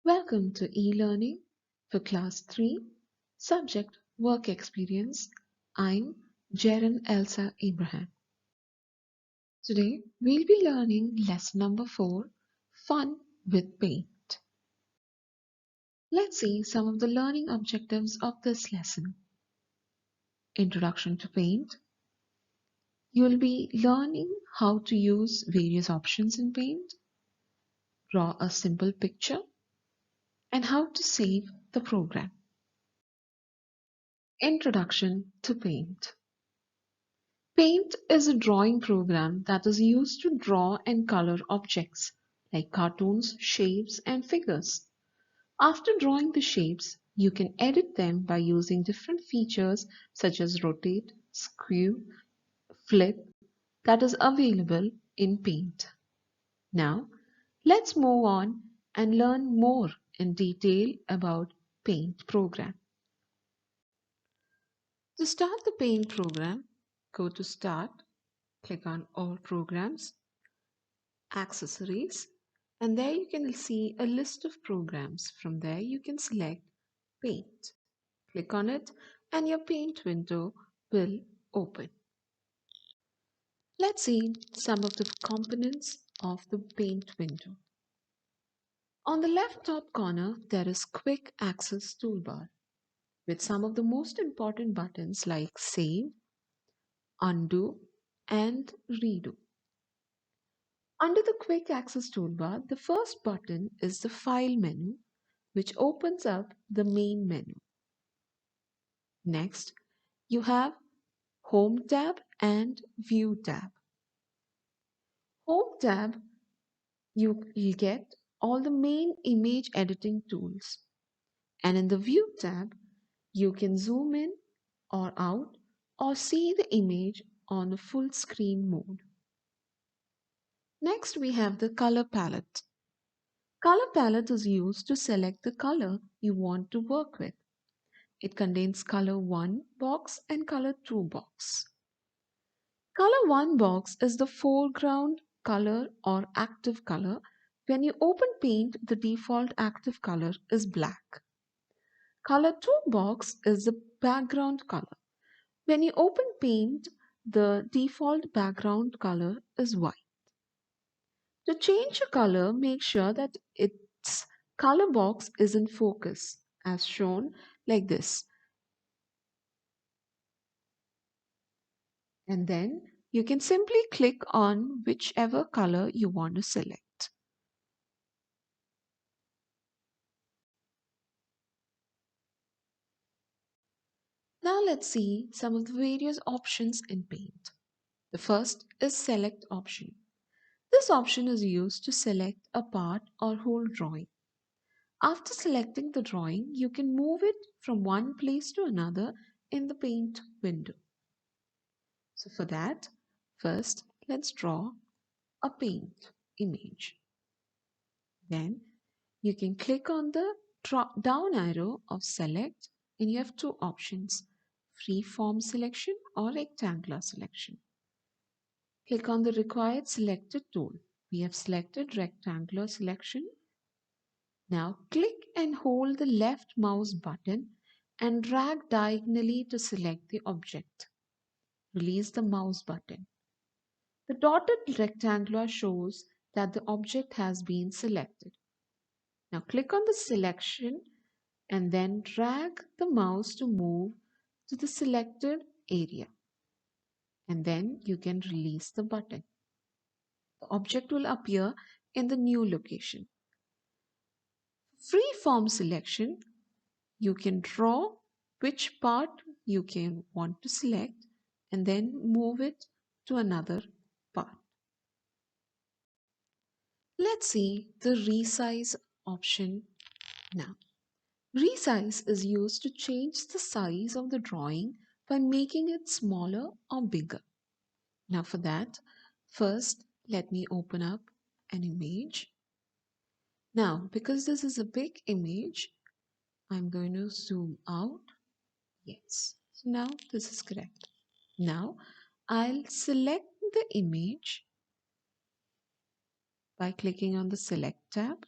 Welcome to e-learning for class 3, subject work experience. I'm Jaren Elsa Abraham. Today we'll be learning lesson number 4, fun with paint. Let's see some of the learning objectives of this lesson. Introduction to paint. You'll be learning how to use various options in paint, draw a simple picture, and how to save the program. Introduction to paint. Paint is a drawing program that is used to draw and color objects like cartoons, shapes, and figures. After drawing the shapes, you can edit them by using different features such as rotate, skew, flip that is available in Paint. Now, let's move on and learn more in detail about Paint program. To start the Paint program, go to Start, click on All Programs, Accessories, and there you can see a list of programs. From there you can select Paint. Click on it and your Paint window will open. Let's see some of the components of the Paint window. On the left top corner there is Quick Access toolbar with some of the most important buttons like Save, Undo, and Redo. Under the Quick Access toolbar, the first button is the File menu, which opens up the main menu. Next, you have Home tab and View tab. Home tab, you will get all the main image editing tools. And in the View tab, you can zoom in or out or see the image on a full screen mode. Next, we have the Color palette. Color palette is used to select the color you want to work with. It contains color 1 box and color 2 box. Color 1 box is the foreground color or active color. When you open Paint, the default active color is black. Color 2 box is the background color. When you open Paint, the default background color is white. To change a color, make sure that its color box is in focus as shown like this. And then you can simply click on whichever color you want to select. Now let's see some of the various options in Paint. The first is Select option. This option is used to select a part or whole drawing. After selecting the drawing, you can move it from one place to another in the Paint window. So for that, first let's draw a paint image. Then you can click on the down arrow of select and you have two options, freeform selection or rectangular selection. Click on the required selected tool. We have selected rectangular selection. Now click and hold the left mouse button and drag diagonally to select the object. Release the mouse button. The dotted rectangular shows that the object has been selected. Now click on the selection and then drag the mouse to move to the selected area. And then you can release the button. The object will appear in the new location. Freeform selection, you can draw which part you can want to select and then move it to another part. Let's see the resize option now. Resize is used to change the size of the drawing by making it smaller or bigger. Now for that, first let me open up an image. Now because this is a big image, I'm going to zoom out. Yes, so now this is correct. Now I'll select the image by clicking on the Select tab.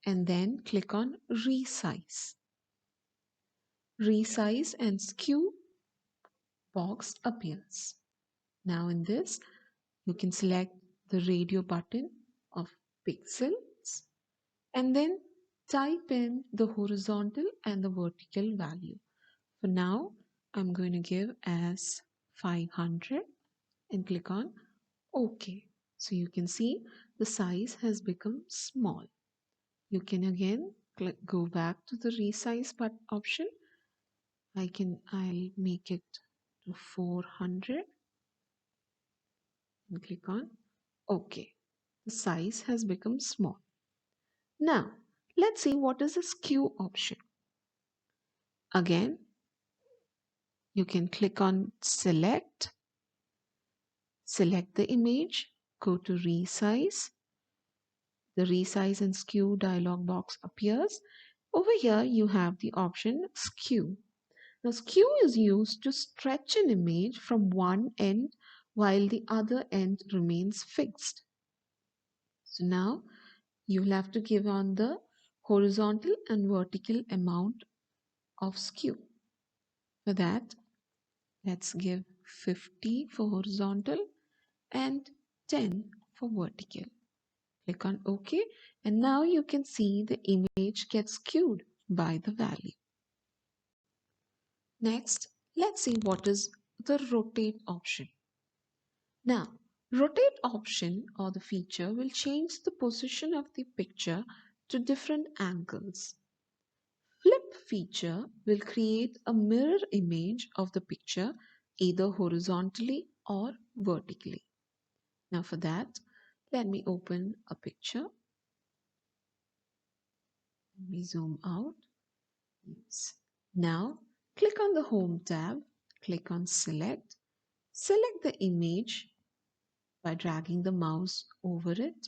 and then click on Resize. Resize and Skew box appears. Now in this, you can select the radio button of pixels and then type in the horizontal and the vertical value. For now, I'm going to give as 500 and click on OK. So you can see the size has become small. You can again go back to the resize option. I'll make it to 400 and click on OK. The size has become small. Now, let's see what is the skew option. Again, you can click on select the image, go to resize. The resize and skew dialog box appears. Over here, you have the option skew. Now, skew is used to stretch an image from one end while the other end remains fixed. So now you'll have to give on the horizontal and vertical amount of skew. For that, let's give 50 for horizontal and 10 for vertical. Click on OK, and now you can see the image gets skewed by the value. Next, let's see what is the rotate option. Now, rotate option or the feature will change the position of the picture to different angles. Flip feature will create a mirror image of the picture either horizontally or vertically. Now for that, let me open a picture. Let me zoom out. Yes. Now click on the Home tab, click on Select. Select the image by dragging the mouse over it.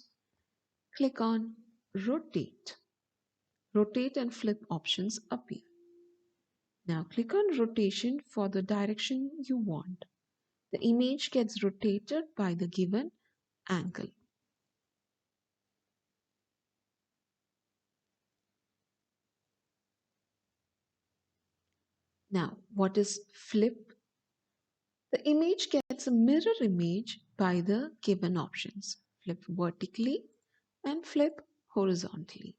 Click on Rotate. Rotate and flip options appear. Now click on rotation for the direction you want. The image gets rotated by the given angle. Now, what is flip? The image gets a mirror image by the given options. Flip vertically and flip horizontally.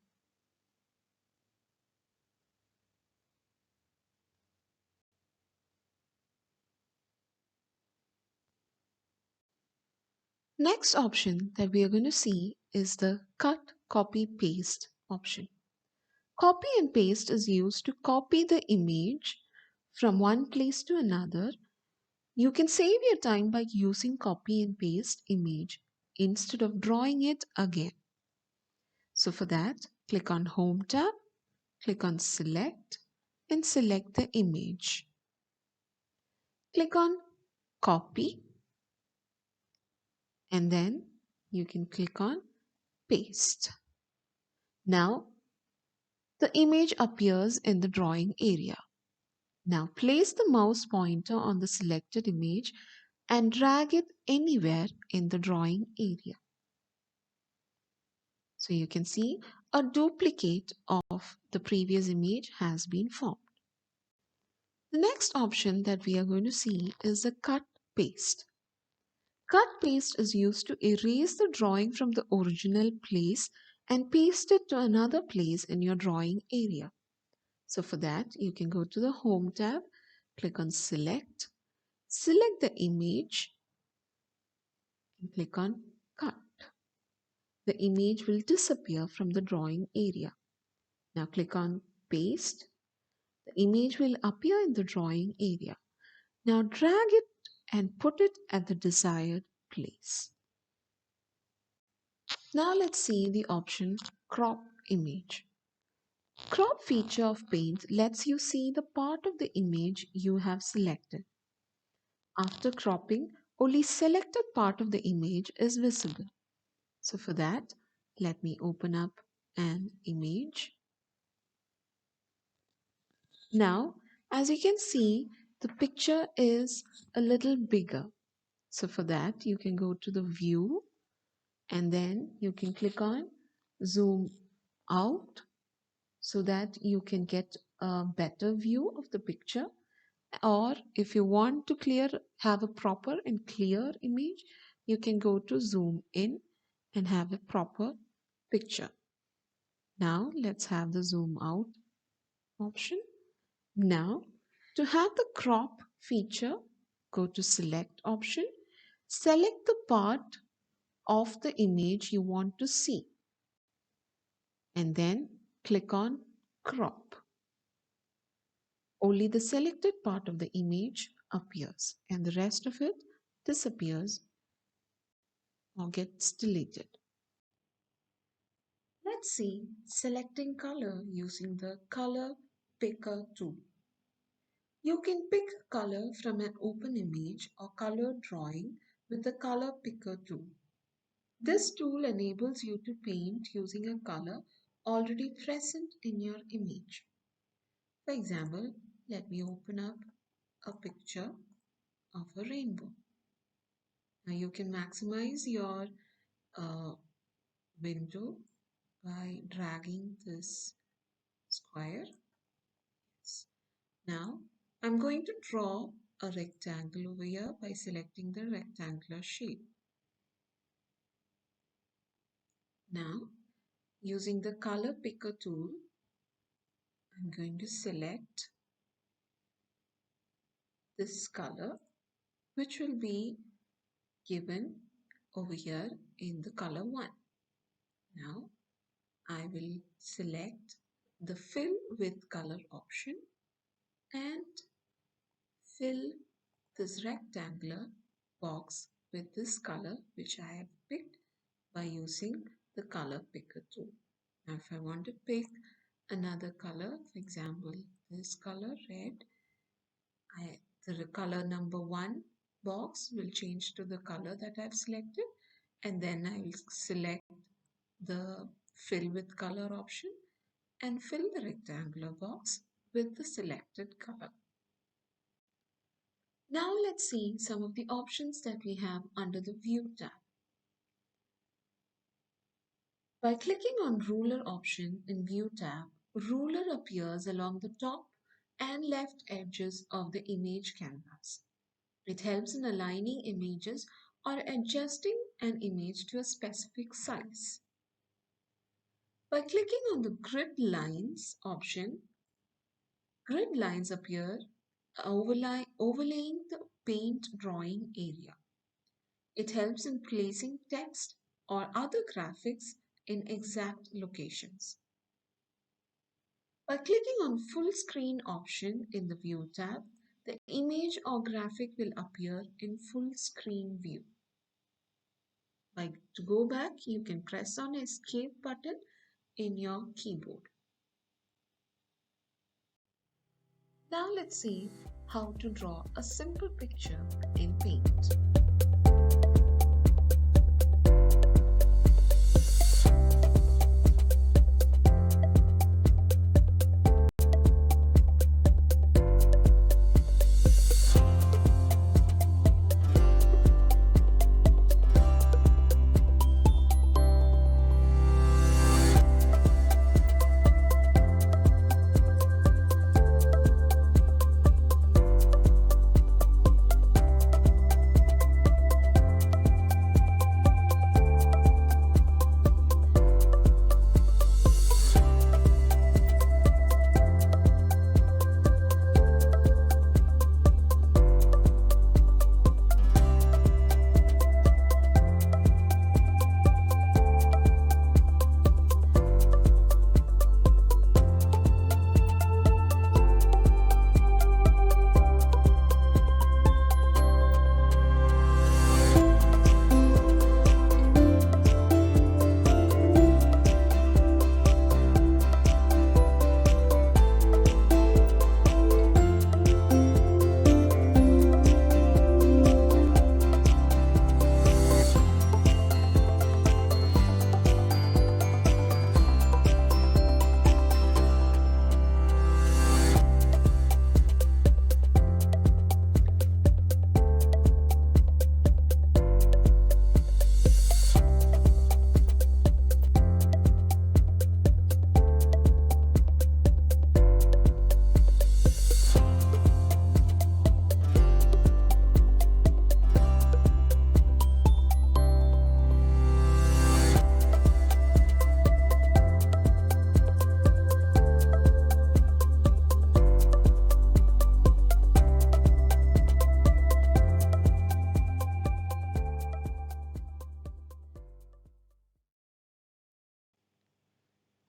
Next option that we are going to see is the cut, copy, paste option. Copy and paste is used to copy the image from one place to another. You can save your time by using copy and paste image instead of drawing it again. So for that, click on Home tab, click on Select and select the image. Click on Copy and then you can click on Paste. Now the image appears in the drawing area. Now place the mouse pointer on the selected image and drag it anywhere in the drawing area. So you can see a duplicate of the previous image has been formed. The next option that we are going to see is the cut paste. Cut paste is used to erase the drawing from the original place and paste it to another place in your drawing area. So for that, you can go to the Home tab, click on Select, select the image, and click on Cut. The image will disappear from the drawing area. Now click on Paste. The image will appear in the drawing area. Now drag it and put it at the desired place. Now let's see the option Crop Image. Crop feature of Paint lets you see the part of the image you have selected. After cropping, only selected part of the image is visible. So for that, let me open up an image. Now, as you can see, the picture is a little bigger. So for that, you can go to the view and then you can click on zoom out so that you can get a better view of the picture. Or if you want to have a proper and clear image, you can go to zoom in and have a proper picture. Now let's have the zoom out option. Now to have the crop feature, go to select option, select the part of the image you want to see, and then click on crop. Only the selected part of the image appears and the rest of it disappears or gets deleted. Let's see selecting color using the color picker tool. You can pick a color from an open image or color drawing with the color picker tool. This tool enables you to paint using a color already present in your image. For example, let me open up a picture of a rainbow. Now you can maximize your window by dragging this square. Now I'm going to draw a rectangle over here by selecting the rectangular shape. Now using the color picker tool, I'm going to select this color, which will be given over here in the color 1. Now I will select the fill with color option and fill this rectangular box with this color which I have picked by using the color picker tool. Now if I want to pick another color, for example this color red, the color number 1 box will change to the color that I've selected, and then I will select the fill with color option and fill the rectangular box with the selected color. Now let's see some of the options that we have under the View tab. By clicking on Ruler option in View tab, ruler appears along the top and left edges of the image canvas. It helps in aligning images or adjusting an image to a specific size. By clicking on the Grid Lines option, grid lines appear overlaying the paint drawing area. It helps in placing text or other graphics in exact locations. By clicking on Full Screen option in the View tab, the image or graphic will appear in full screen view. To go back, you can press on Escape button in your keyboard. Now let's see how to draw a simple picture in Paint.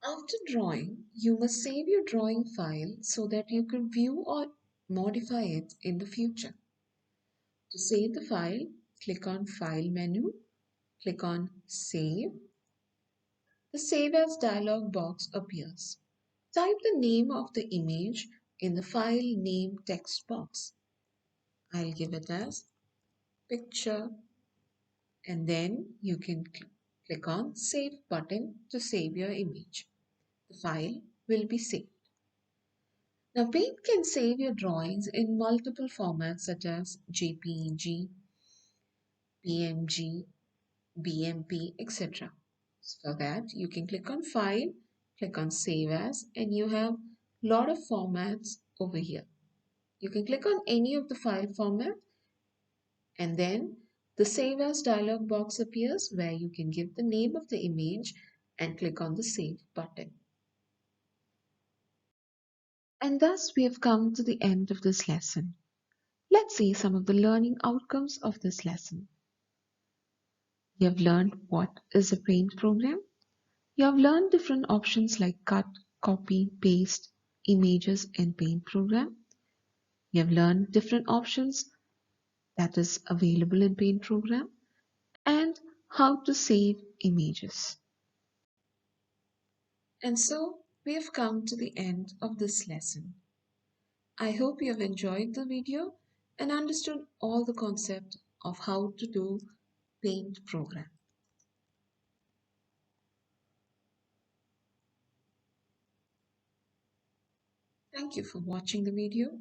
After drawing, you must save your drawing file so that you can view or modify it in the future. To save the file, click on File menu, click on Save. The Save As dialog box appears. Type the name of the image in the file name text box. I'll give it as picture, and then you can click on Save button to save your image. The file will be saved. Now, Paint can save your drawings in multiple formats such as JPEG, PNG, BMP, etc. For that, you can click on File, click on Save As, and you have a lot of formats over here. You can click on any of the file format, and then the Save As dialog box appears where you can give the name of the image and click on the Save button. And thus we have come to the end of this lesson. Let's see some of the learning outcomes of this lesson. You have learned what is a paint program. You have learned different options like cut, copy, paste, images in paint program. You have learned different options that is available in paint program and how to save images. And so we have come to the end of this lesson. I hope you have enjoyed the video and understood all the concept of how to do paint program. Thank you for watching the video.